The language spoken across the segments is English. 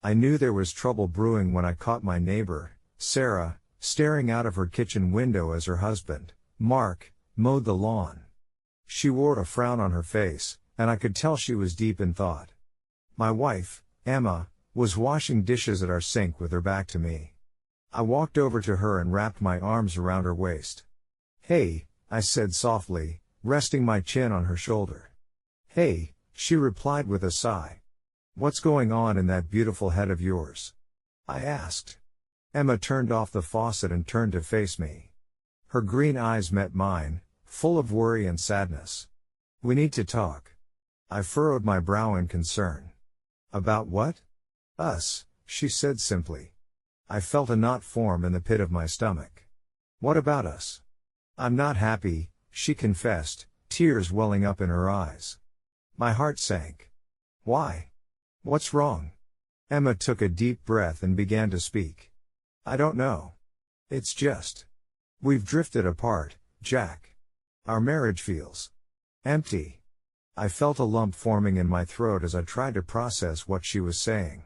I knew there was trouble brewing when I caught my neighbor, Sarah, staring out of her kitchen window as her husband, Mark, mowed the lawn. She wore a frown on her face, and I could tell she was deep in thought. My wife, Emma, was washing dishes at our sink with her back to me. I walked over to her and wrapped my arms around her waist. "Hey," I said softly, resting my chin on her shoulder. "Hey," she replied with a sigh. "What's going on in that beautiful head of yours?" I asked. Emma turned off the faucet and turned to face me. Her green eyes met mine, full of worry and sadness. "We need to talk." I furrowed my brow in concern. "About what?" "Us," she said simply. I felt a knot form in the pit of my stomach. "What about us?" "I'm not happy," she confessed, tears welling up in her eyes. My heart sank. "Why? What's wrong?" Emma took a deep breath and began to speak. "I don't know. It's just. We've drifted apart, Jack. Our marriage feels empty." I felt a lump forming in my throat as I tried to process what she was saying.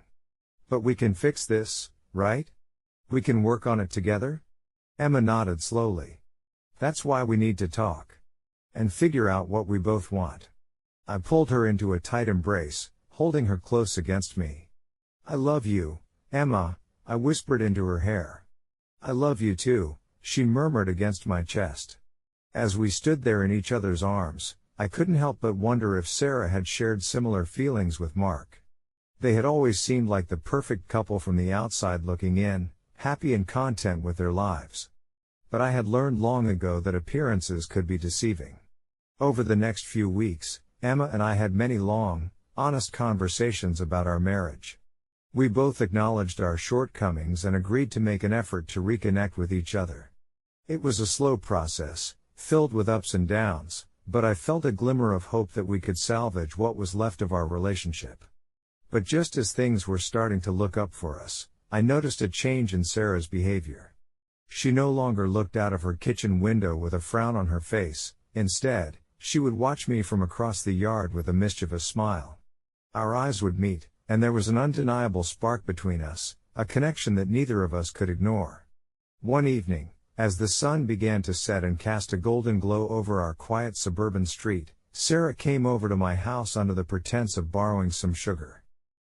"But we can fix this, right? We can work on it together?" Emma nodded slowly. "That's why we need to talk. And figure out what we both want." I pulled her into a tight embrace, holding her close against me. "I love you, Emma," I whispered into her hair. "I love you too," she murmured against my chest. As we stood there in each other's arms, I couldn't help but wonder if Sarah had shared similar feelings with Mark. They had always seemed like the perfect couple from the outside looking in, happy and content with their lives. But I had learned long ago that appearances could be deceiving. Over the next few weeks, Emma and I had many long, honest conversations about our marriage. We both acknowledged our shortcomings and agreed to make an effort to reconnect with each other. It was a slow process, filled with ups and downs, but I felt a glimmer of hope that we could salvage what was left of our relationship. But just as things were starting to look up for us, I noticed a change in Sarah's behavior. She no longer looked out of her kitchen window with a frown on her face. Instead, she would watch me from across the yard with a mischievous smile. Our eyes would meet, and there was an undeniable spark between us, a connection that neither of us could ignore. One evening, as the sun began to set and cast a golden glow over our quiet suburban street, Sarah came over to my house under the pretense of borrowing some sugar.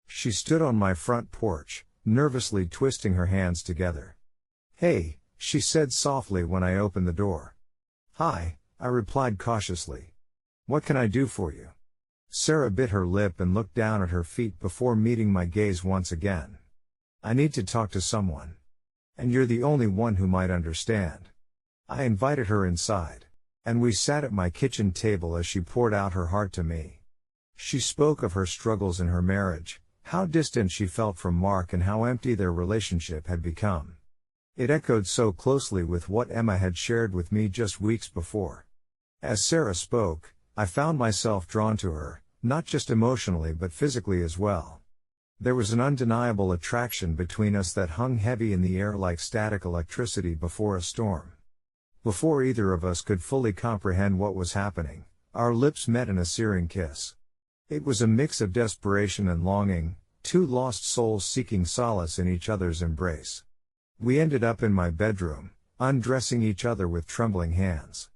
She stood on my front porch, nervously twisting her hands together. "Hey," she said softly when I opened the door. "Hi," I replied cautiously. "What can I do for you?" Sarah bit her lip and looked down at her feet before meeting my gaze once again. "I need to talk to someone. And you're the only one who might understand." I invited her inside. And we sat at my kitchen table as she poured out her heart to me. She spoke of her struggles in her marriage, how distant she felt from Mark and how empty their relationship had become. It echoed so closely with what Emma had shared with me just weeks before. As Sarah spoke, I found myself drawn to her, not just emotionally but physically as well. There was an undeniable attraction between us that hung heavy in the air like static electricity before a storm. Before either of us could fully comprehend what was happening, our lips met in a searing kiss. It was a mix of desperation and longing, two lost souls seeking solace in each other's embrace. We ended up in my bedroom, undressing each other with trembling hands.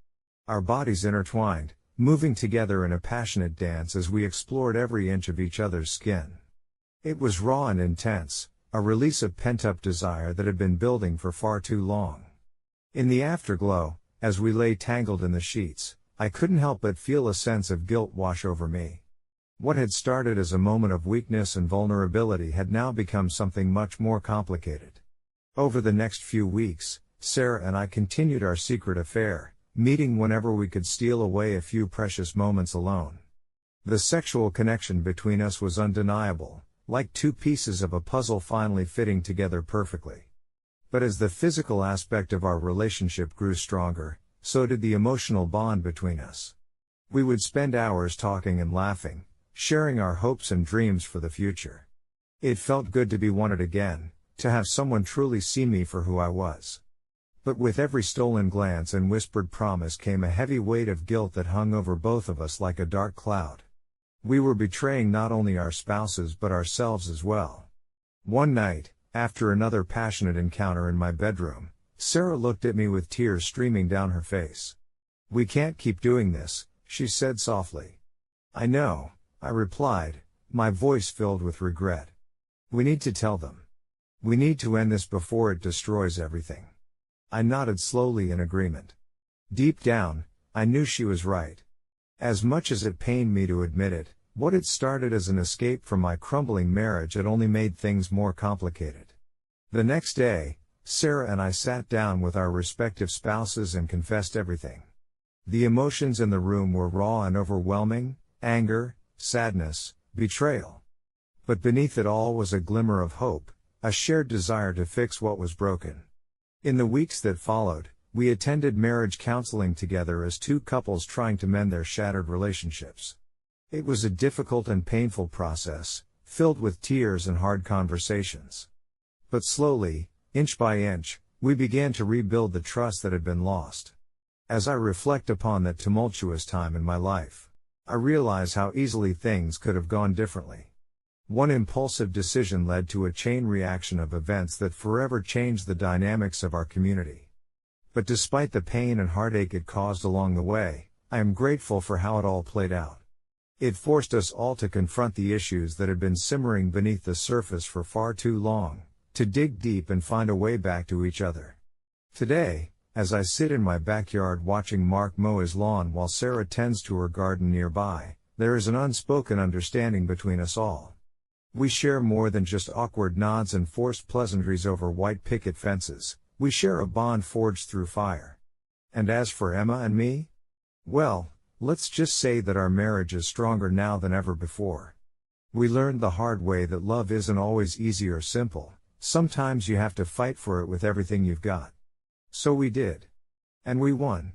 Our bodies intertwined, moving together in a passionate dance as we explored every inch of each other's skin. It was raw and intense, a release of pent-up desire that had been building for far too long. In the afterglow, as we lay tangled in the sheets, I couldn't help but feel a sense of guilt wash over me. What had started as a moment of weakness and vulnerability had now become something much more complicated. Over the next few weeks, Sarah and I continued our secret affair, meeting whenever we could steal away a few precious moments alone. The sexual connection between us was undeniable, like two pieces of a puzzle finally fitting together perfectly. But as the physical aspect of our relationship grew stronger, so did the emotional bond between us. We would spend hours talking and laughing, sharing our hopes and dreams for the future. It felt good to be wanted again, to have someone truly see me for who I was. But with every stolen glance and whispered promise came a heavy weight of guilt that hung over both of us like a dark cloud. We were betraying not only our spouses but ourselves as well. One night, after another passionate encounter in my bedroom, Sarah looked at me with tears streaming down her face. "We can't keep doing this," she said softly. "I know," I replied, my voice filled with regret. "We need to tell them. We need to end this before it destroys everything." I nodded slowly in agreement. Deep down, I knew she was right. As much as it pained me to admit it, what had started as an escape from my crumbling marriage had only made things more complicated. The next day, Sarah and I sat down with our respective spouses and confessed everything. The emotions in the room were raw and overwhelming: anger, sadness, betrayal. But beneath it all was a glimmer of hope, a shared desire to fix what was broken. In the weeks that followed, we attended marriage counseling together as two couples trying to mend their shattered relationships. It was a difficult and painful process, filled with tears and hard conversations. But slowly, inch by inch, we began to rebuild the trust that had been lost. As I reflect upon that tumultuous time in my life, I realize how easily things could have gone differently. One impulsive decision led to a chain reaction of events that forever changed the dynamics of our community. But despite the pain and heartache it caused along the way, I am grateful for how it all played out. It forced us all to confront the issues that had been simmering beneath the surface for far too long, to dig deep and find a way back to each other. Today, as I sit in my backyard watching Mark mow his lawn while Sarah tends to her garden nearby, there is an unspoken understanding between us all. We share more than just awkward nods and forced pleasantries over white picket fences. We share a bond forged through fire. And as for Emma and me? Well, let's just say that our marriage is stronger now than ever before. We learned the hard way that love isn't always easy or simple. Sometimes you have to fight for it with everything you've got. So we did. And we won.